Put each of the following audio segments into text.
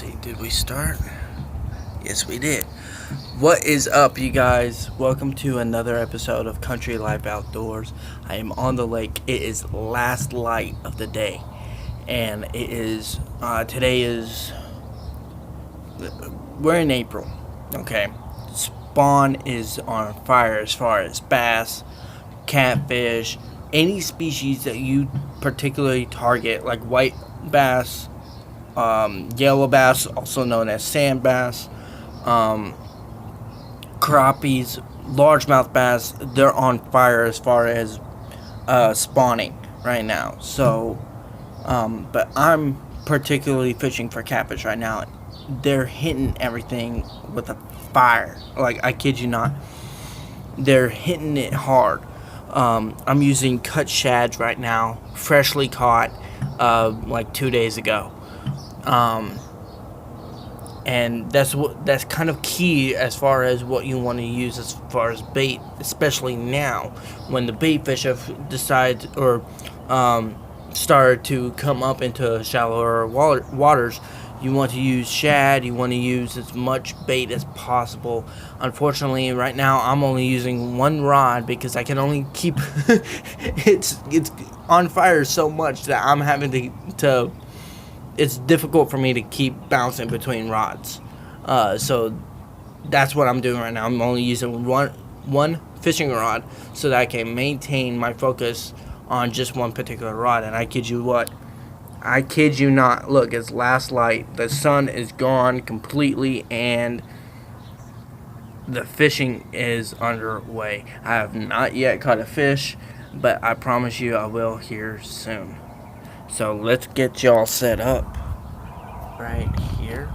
see, did we start? Yes, we did. What is up, you guys? Welcome to another episode of Country Life Outdoors. I am on the lake. It is last light of the day, and it is today is we're in April. Okay, spawn is on fire as far as bass, catfish, any species that you particularly target, like white bass, yellow bass, also known as sand bass, crappies, largemouth bass. They're on fire as far as spawning right now. So, but I'm particularly fishing for catfish right now. They're hitting everything with a fire. Like, I kid you not. They're hitting it hard. I'm using cut shads right now, freshly caught like 2 days ago. And that's kind of key as far as what you want to use as far as bait, especially now when the bait fish have decided or started to come up into shallower waters. You want to use shad. You want to use as much bait as possible. Unfortunately, right now I'm only using one rod because I can only keep it's on fire so much that I'm having to it's difficult for me to keep bouncing between rods. So that's what I'm doing right now. I'm only using one fishing rod so that I can maintain my focus on just one particular rod. And I kid you not. Look, it's last light. The sun is gone completely, and the fishing is underway. I have not yet caught a fish, but I promise you I will here soon. So let's get y'all set up right here.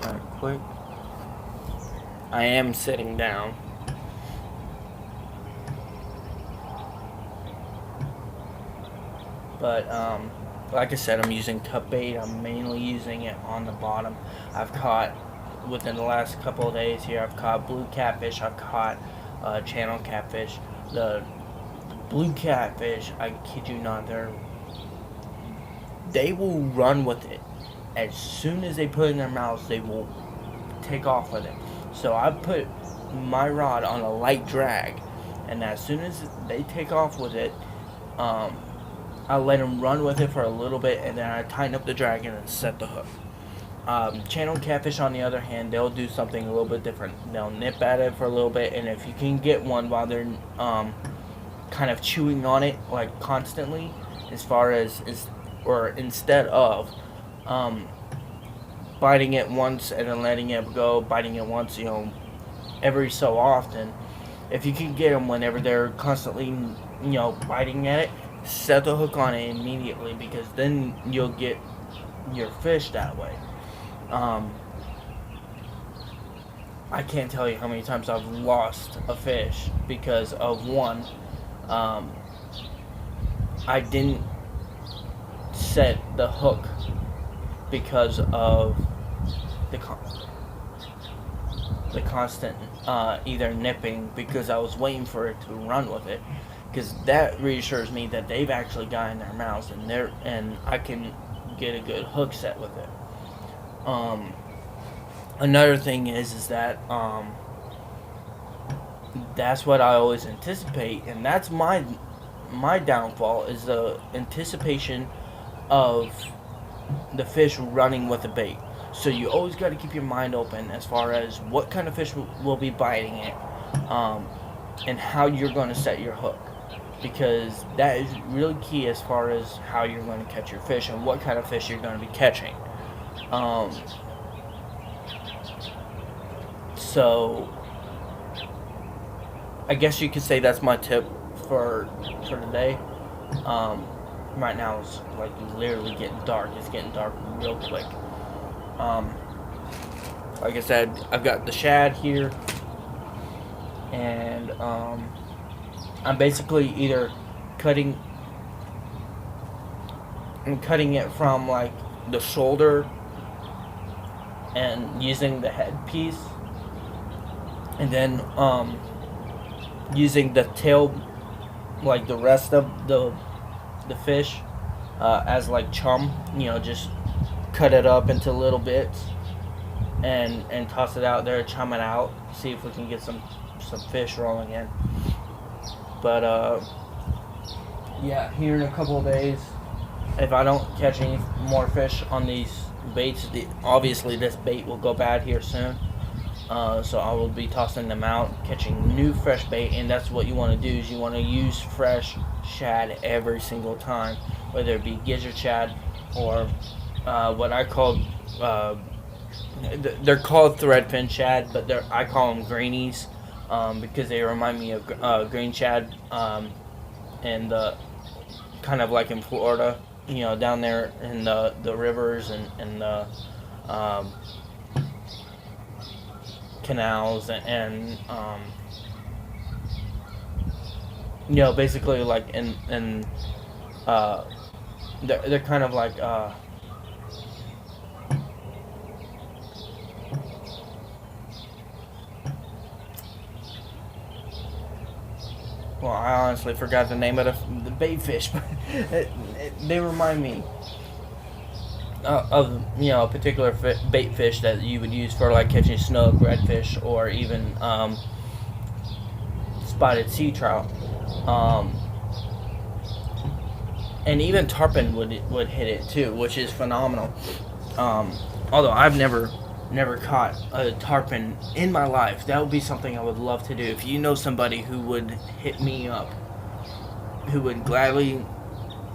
Right quick. I am sitting down. But like I said, I'm using cut bait. I'm mainly using it on the bottom. I've caught, within the last couple of days here, I've caught blue catfish. I've caught channel catfish. The blue catfish, I kid you not, they will run with it. As soon as they put it in their mouths, they will take off with it. So I put my rod on a light drag, and as soon as they take off with it, I let them run with it for a little bit, and then I tighten up the drag and set the hook. Channel catfish, on the other hand, they'll do something a little bit different. They'll nip at it for a little bit, and if you can get one while they're kind of chewing on it like constantly, as far as or instead of biting it once and then letting it go, biting it once, every so often. If you can get them whenever they're constantly, biting at it, set the hook on it immediately, because then you'll get your fish that way. I can't tell you how many times I've lost a fish because of one. I didn't set the hook because of the constant either nipping, because I was waiting for it to run with it, because that reassures me that they've actually got in their mouths and I can get a good hook set with it. Another thing is that that's what I always anticipate, and that's my downfall, is the anticipation of the fish running with the bait. So you always got to keep your mind open as far as what kind of fish will be biting it, and how you're going to set your hook, because that is really key as far as how you're going to catch your fish and what kind of fish you're going to be catching. So I guess you could say that's my tip for today. Right now it's like literally getting dark. It's getting dark real quick. Like I said, I've got the shad here, and I'm basically either cutting it from like the shoulder and using the headpiece, and then using the tail, like the rest of the fish, as like chum, just cut it up into little bits and toss it out there, chum it out, see if we can get some fish rolling in. But yeah, here in a couple of days, if I don't catch any more fish on these baits, obviously this bait will go bad here soon. So I will be tossing them out, catching new fresh bait, and that's what you want to do. Is you want to use fresh shad every single time, whether it be gizzard shad or what I call they're called threadfin shad, but I call them greenies because they remind me of green shad, and kind of like in Florida, down there in the rivers and the canals and basically like in they're kind of like well, I honestly forgot the name of the bait fish, but they remind me of a particular bait fish that you would use for like catching snook, redfish, or even spotted sea trout, and even tarpon would hit it too, which is phenomenal. Although I've never caught a tarpon in my life. That would be something I would love to do. If you know somebody who would hit me up, who would gladly,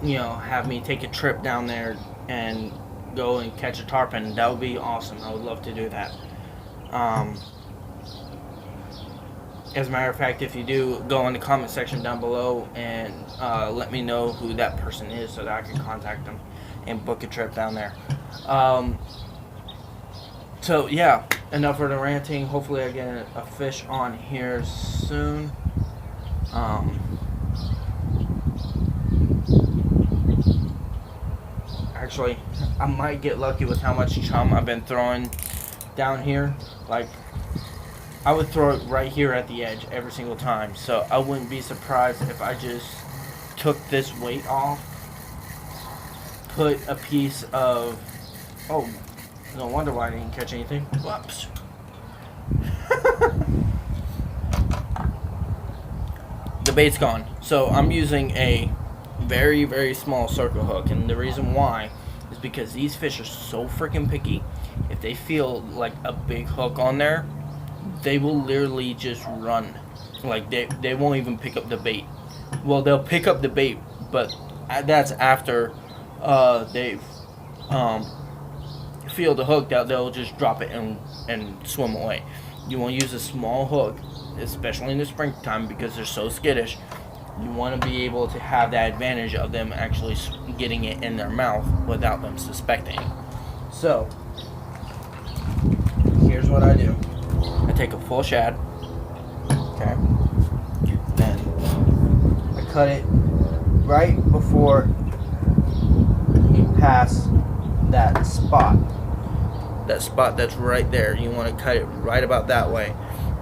have me take a trip down there and go and catch a tarpon, that would be awesome. I would love to do that. As a matter of fact, if you do, go in the comment section down below and let me know who that person is so that I can contact them and book a trip down there. So yeah, enough for the ranting. Hopefully I get a fish on here soon. Actually, I might get lucky with how much chum I've been throwing down here. Like, I would throw it right here at the edge every single time. So I wouldn't be surprised if I just took this weight off, put a piece of, oh, no wonder why I didn't catch anything. Whoops. The bait's gone. So I'm using a very, very small circle hook. And the reason why is because these fish are so freaking picky. If they feel like a big hook on there, they will literally just run. Like they won't even pick up the bait. Well, they'll pick up the bait, but that's after they've feel the hook, that they'll just drop it and swim away. You want to use a small hook, especially in the springtime, because they're so skittish. You want to be able to have that advantage of them actually getting it in their mouth without them suspecting. So here's what I do. I take a full shad, okay, then I cut it right before you pass that spot that's right there. You want to cut it right about that way.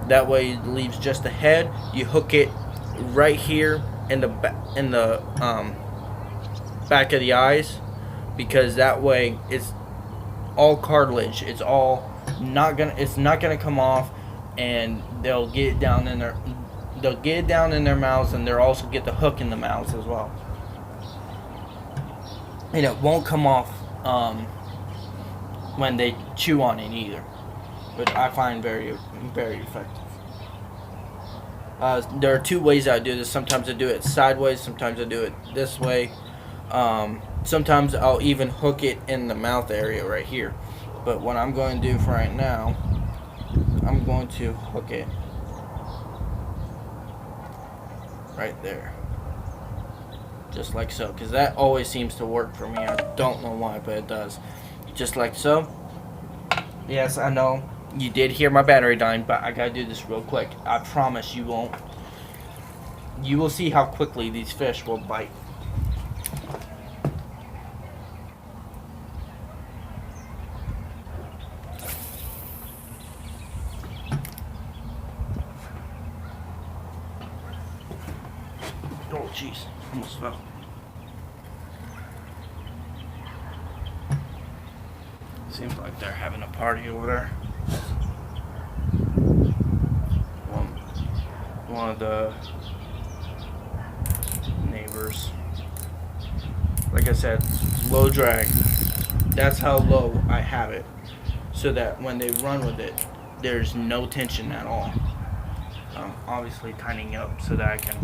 That way it leaves just the head. You hook it right here in the back of the eyes, because that way it's all cartilage. It's not gonna come off, and they'll get it down in their mouths, and they'll also get the hook in the mouths as well. And it won't come off when they chew on it either, which I find very, very effective. There are two ways I do this. Sometimes I do it sideways, sometimes I do it this way. Sometimes I'll even hook it in the mouth area right here. But what I'm going to do for right now, I'm going to hook it right there. Just like so, because that always seems to work for me. I don't know why, but it does. Just like so. Yes, I know you did hear my battery dying, but I gotta do this real quick. I promise you won't. You will see how quickly these fish will bite. Oh jeez, almost fell. Seems like they're having a party over there. One of the neighbors. Like I said, low drag. That's how low I have it. So that when they run with it, there's no tension at all. Obviously tightening up so that I can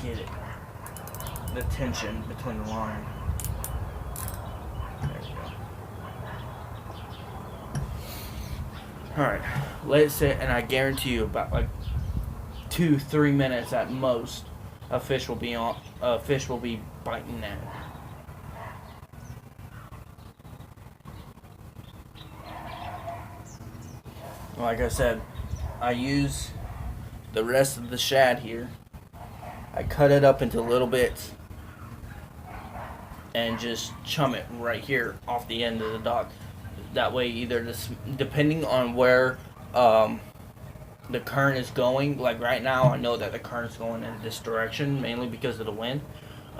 get it. The tension between the line. There you go. Alright, let it sit, and I guarantee you about like 2-3 minutes at most, a fish will be biting that. Like I said, I use the rest of the shad here. I cut it up into little bits and just chum it right here off the end of the dock. That way, either this, depending on where the current is going, like right now I know that the current is going in this direction mainly because of the wind.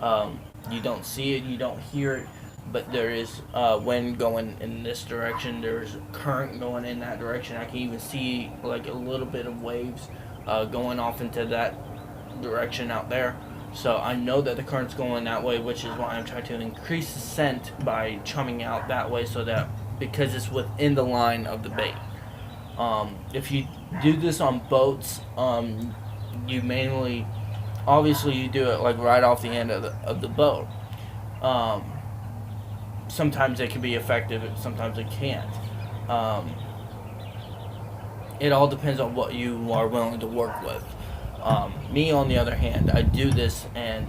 You don't see it, you don't hear it, but there is wind going in this direction. There's current going in that direction. I can even see like a little bit of waves going off into that direction out there. So I know that the current's going that way, which is why I'm trying to increase the scent by chumming out that way, so that because it's within the line of the bait. If you do this on boats, you mainly, obviously you do it like right off the end of the boat. Sometimes it can be effective, sometimes it can't. It all depends on what you are willing to work with. Me, on the other hand, I do this, and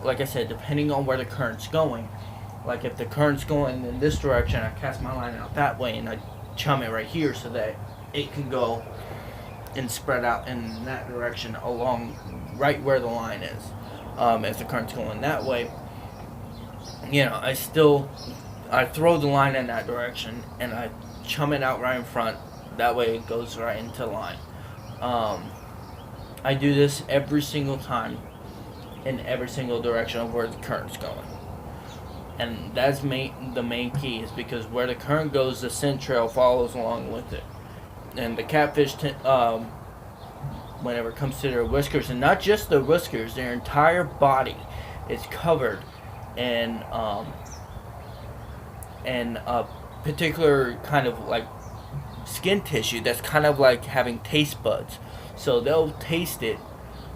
like I said, depending on where the current's going, like if the current's going in this direction, I cast my line out that way, and I chum it right here so that it can go and spread out in that direction along right where the line is. If the current's going that way, I throw the line in that direction and I chum it out right in front. That way it goes right into line. I do this every single time in every single direction of where the current's going. And that's the main key, is because where the current goes, the scent trail follows along with it. And the catfish, whenever it comes to their whiskers, and not just the whiskers, their entire body is covered in a particular kind of like skin tissue that's kind of like having taste buds. So they'll taste it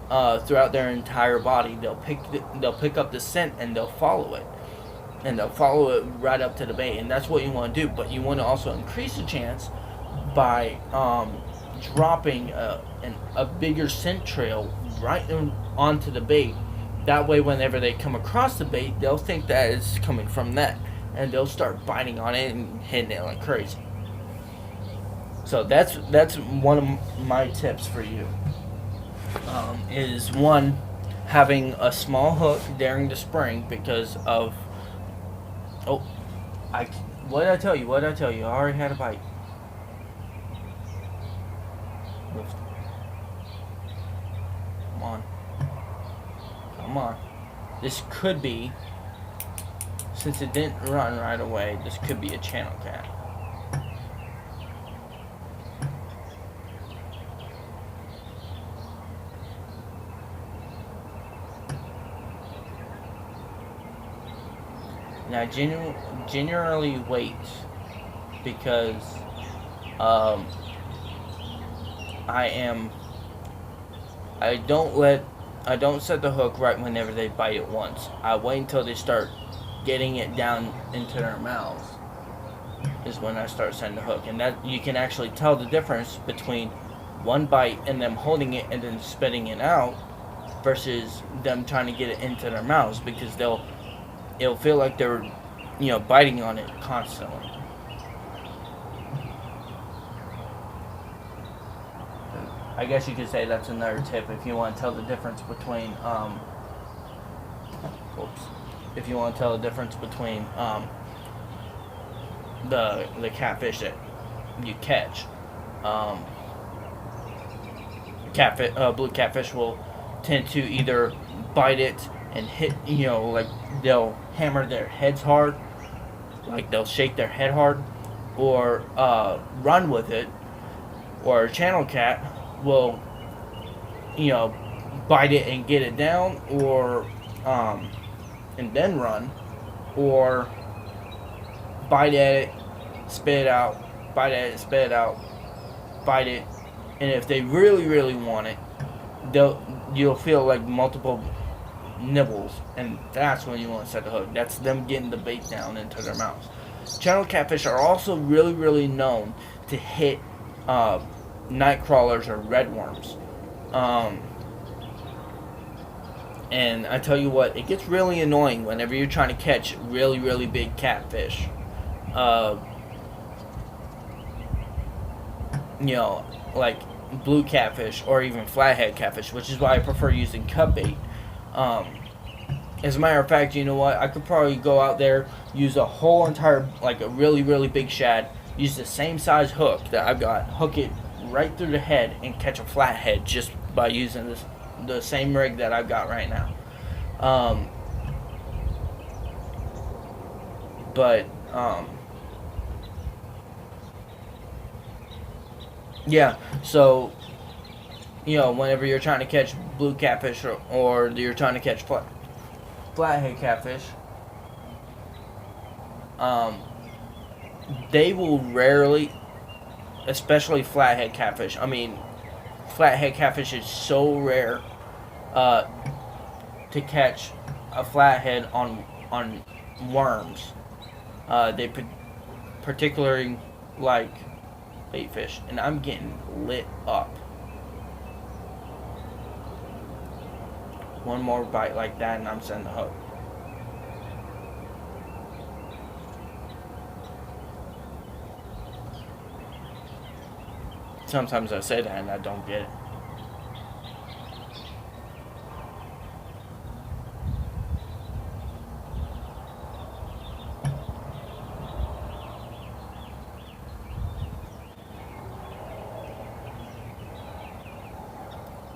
throughout their entire body. They'll pick up the scent and they'll follow it. And they'll follow it right up to the bait, and that's what you want to do. But you want to also increase the chance by dropping a bigger scent trail right onto the bait. That way, whenever they come across the bait, they'll think that it's coming from that, and they'll start biting on it and hitting it like crazy. So that's one of my tips for you. Is one, having a small hook during the spring because of. Oh, what did I tell you? What did I tell you? I already had a bite. Lift. Come on. Come on. This could be, since it didn't run right away, this could be a channel cat. Now, generally wait, because I don't set the hook right whenever they bite it once. I wait until they start getting it down into their mouths is when I start setting the hook. And that you can actually tell the difference between one bite and them holding it and then spitting it out versus them trying to get it into their mouths, because it'll feel like they're, biting on it constantly. I guess you could say that's another tip if you want to tell the difference between, if you want to tell the difference between the catfish that you catch. Blue catfish will tend to either bite it and hit, like they'll hammer their heads hard, like they'll shake their head hard, or run with it, or a channel cat will, bite it and get it down, or and then run, or bite at it, spit it out, bite at it, spit it out, bite it, and if they really, really want it, you'll feel like multiple nibbles, and that's when you want to set the hook. That's them getting the bait down into their mouths. Channel catfish are also really, really known to hit night crawlers or red worms. And I tell you what, it gets really annoying whenever you're trying to catch really, really big catfish. Like blue catfish or even flathead catfish, which is why I prefer using cut bait. As a matter of fact, you know what? I could probably go out there, use a whole entire, like a really, really big shad, use the same size hook that I've got, hook it right through the head, and catch a flathead just by using the same rig that I've got right now. Yeah, so, whenever you're trying to catch blue catfish or you're trying to catch flathead catfish, they will rarely, especially flathead catfish. I mean, flathead catfish is so rare to catch a flathead on worms. They particularly like bait fish, and I'm getting lit up. One more bite like that and I'm setting the hook. Sometimes I say that and I don't get it.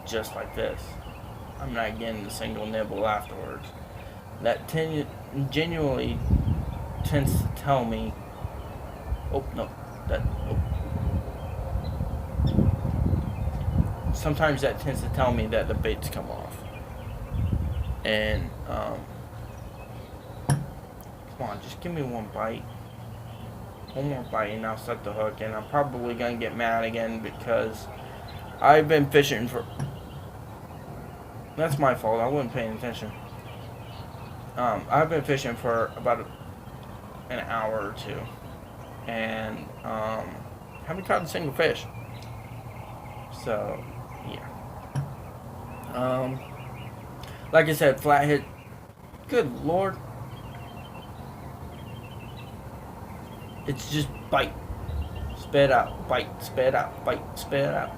Just like this. I'm not getting a single nibble afterwards. That genuinely tends to tell me, sometimes that tends to tell me that the bait's come off. And, come on, just give me one bite. One more bite and I'll set the hook, and I'm probably going to get mad again because I've been fishing for... That's my fault. I wasn't paying attention. I've been fishing for about an hour or two, and haven't caught a single fish. So, yeah. Like I said, flathead. Good Lord. It's just bite, spit out, bite, spit out, bite, spit out.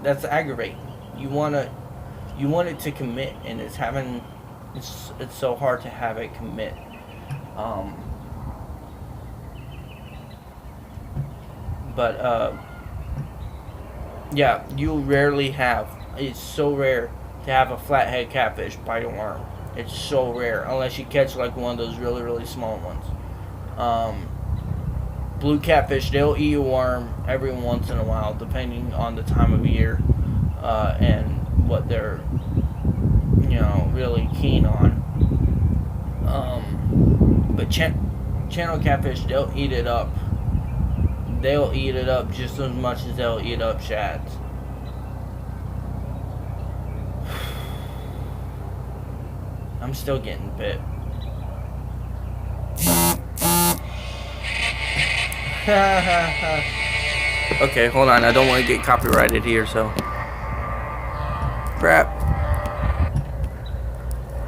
That's aggravating. You want it to commit, and it's so hard to have it commit. Yeah, you rarely have. It's so rare to have a flathead catfish bite a worm. It's so rare, unless you catch like one of those really, really small ones. Blue catfish, they'll eat a worm every once in a while, depending on the time of year and what they're, really keen on. But channel catfish, they'll eat it up. They'll eat it up just as much as they'll eat up shads. I'm still getting bit. Okay, hold on. I don't want to get copyrighted here, so. Crap.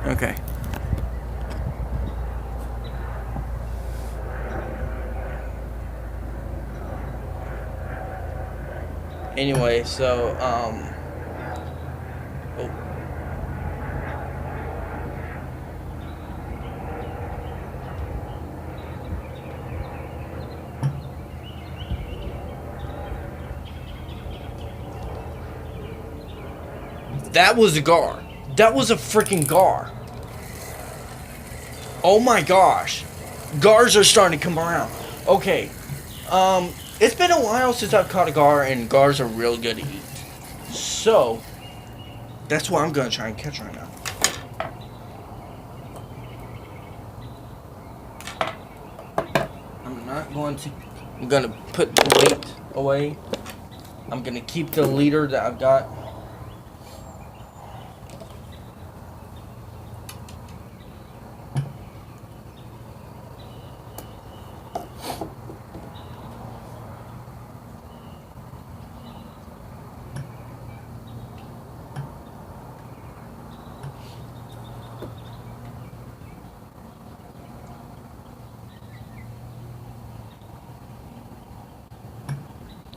Okay. Anyway, so, that was a gar. That was a freaking gar. Oh my gosh. Gars are starting to come around. Okay, it's been a while since I've caught a gar, and gars are real good to eat. So, that's what I'm gonna try and catch right now. I'm not going to. I'm gonna put the weight away. I'm gonna keep the leader that I've got.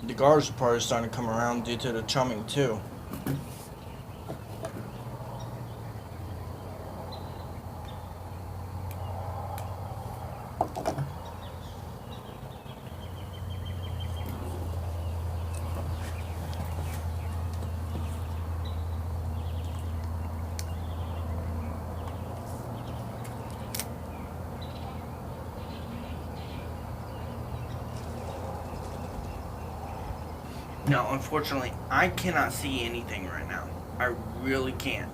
The gars are probably starting to come around due to the chumming too. No, unfortunately, I cannot see anything right now. I really can't.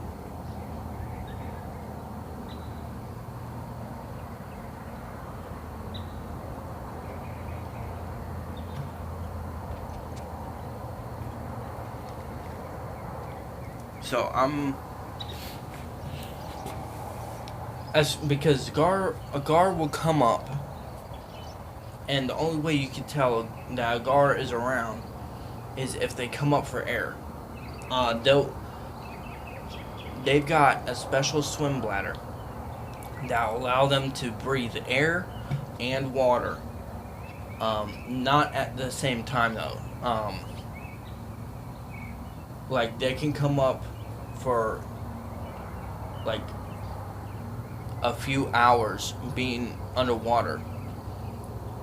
So because a gar will come up, and the only way you can tell that a gar is around is if they come up for air. They've got a special swim bladder that will allow them to breathe air and water. Not at the same time though. Like they can come up for like a few hours being underwater,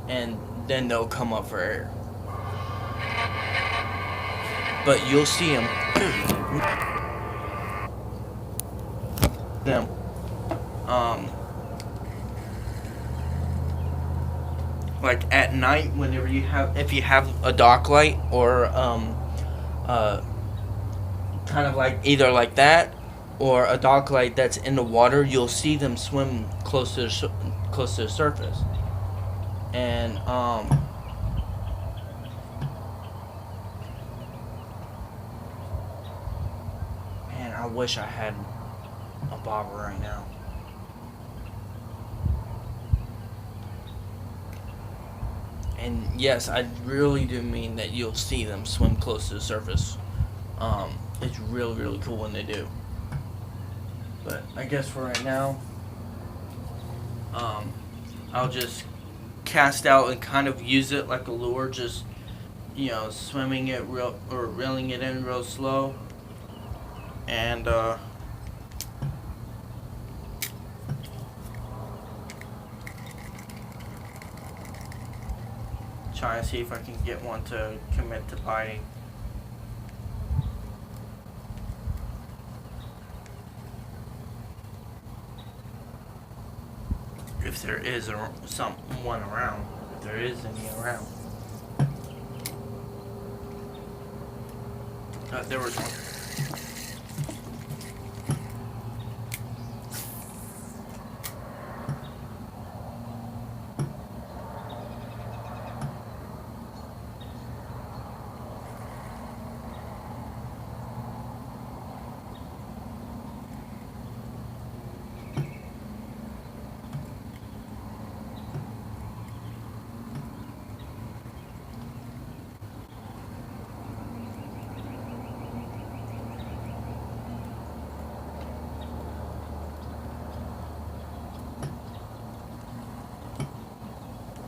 and then they'll come up for air. But you'll see them. Them. Like at night, whenever if you have a dock light or kind of like either like that or a dock light that's in the water, you'll see them swim close to the surface, and man, I wish I had a bobber right now. And yes, I really do mean that you'll see them swim close to the surface. It's really, really cool when they do. But I guess for right now, I'll just cast out and kind of use it like a lure, just swimming it real or reeling it in real slow, and try to see if I can get one to commit to biting. If there is someone around, if there is any around. There was one.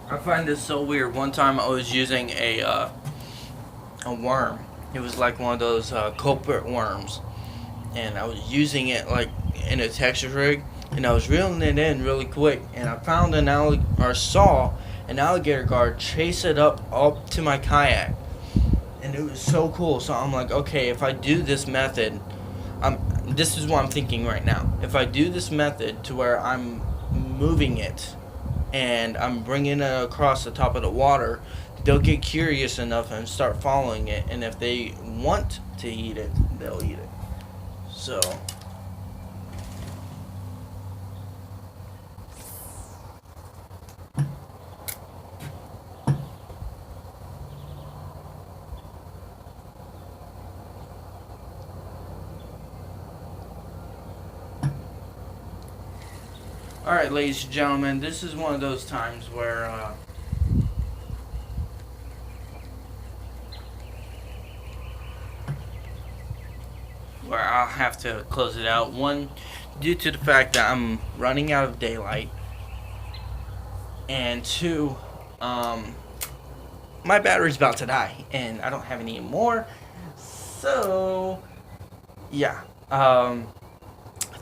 I find this so weird. One time I was using a worm. It was like one of those culprit worms, and I was using it like in a Texas rig, and I was reeling it in really quick, and I found saw an alligator guard chase it up to my kayak, and it was so cool. So I'm like, okay, if I do this method, this is what I'm thinking right now. If I do this method to where I'm moving it and I'm bringing it across the top of the water, they'll get curious enough and start following it. And if they want to eat it, they'll eat it. So. Alright, ladies and gentlemen, this is one of those times where I'll have to close it out. One, due to the fact that I'm running out of daylight, and two, my battery's about to die, and I don't have any more. So, yeah.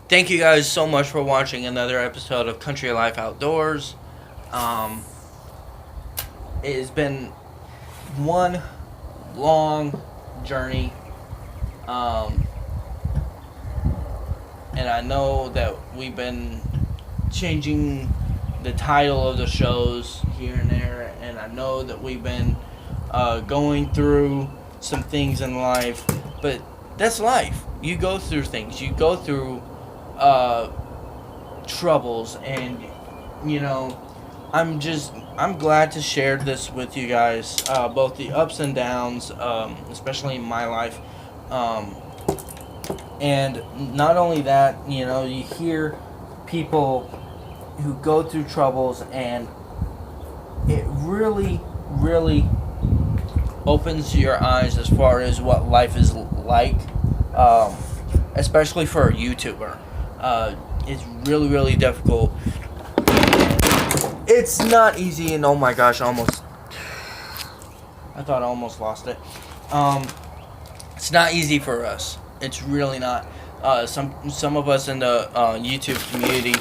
Thank you guys so much for watching another episode of Country Life Outdoors. It has been one long journey. And I know that we've been changing the title of the shows here and there, and I know that we've been going through some things in life, but that's life. You go through things. You go through troubles, and you know, I'm glad to share this with you guys, both the ups and downs, especially in my life, and not only that, you know, you hear people who go through troubles, and it really opens your eyes as far as what life is like, especially for a YouTuber. It's really difficult. It's not easy, and oh my gosh, I thought I almost lost it. It's not easy for us. It's really not. Some of us in the YouTube community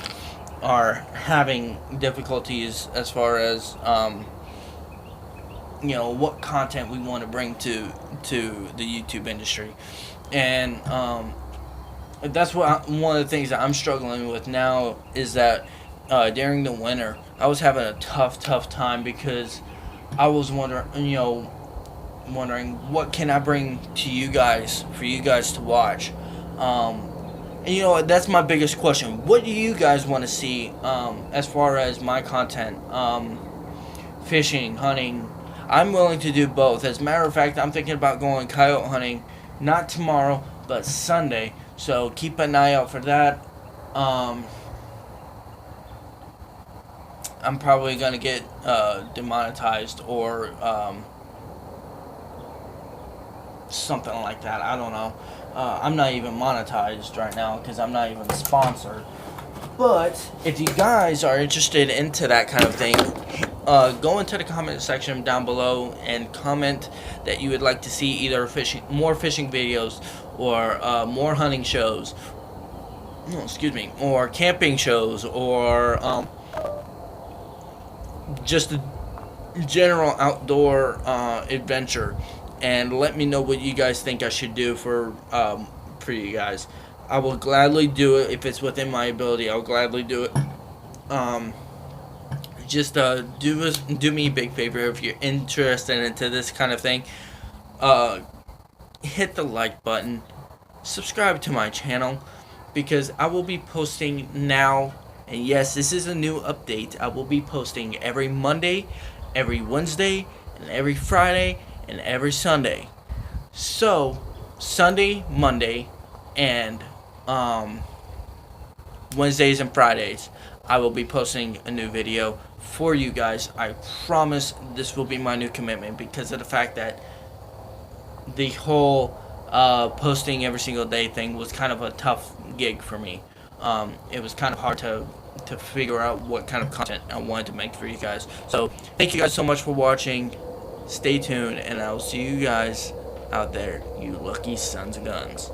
are having difficulties as far as you know, what content we want to bring to the YouTube industry, and that's one of the things that I'm struggling with now is that during the winter I was having a tough time, because I was wondering what can I bring to you guys for you guys to watch. And you know, that's my biggest question. What do you guys want to see as far as my content? Fishing, hunting. I'm willing to do both. As a matter of fact, I'm thinking about going coyote hunting, not tomorrow, but Sunday. So keep an eye out for that. I'm probably going to get demonetized or something like that. I don't know. I'm not even monetized right now because I'm not even sponsored. But if you guys are interested into that kind of thing, go into the comment section down below and comment that you would like to see either more fishing videos, or more hunting shows, or camping shows, or just a general outdoor adventure. And let me know what you guys think I should do for you guys. I will gladly do it if it's within my ability. I'll gladly do it. Just do me a big favor if you're interested into this kind of thing. Hit the like button. Subscribe to my channel, because I will be posting now. And yes, this is a new update. I will be posting every Monday, every Wednesday, and every Friday, and every Sunday. So Sunday, Monday, and Wednesdays and Fridays, I will be posting a new video for you guys. I promise this will be my new commitment, because of the fact that the whole posting every single day thing was kind of a tough gig for me. It was kind of hard to figure out what kind of content I wanted to make for you guys. So thank you guys so much for watching. Stay tuned, and I'll see you guys out there, you lucky sons of guns.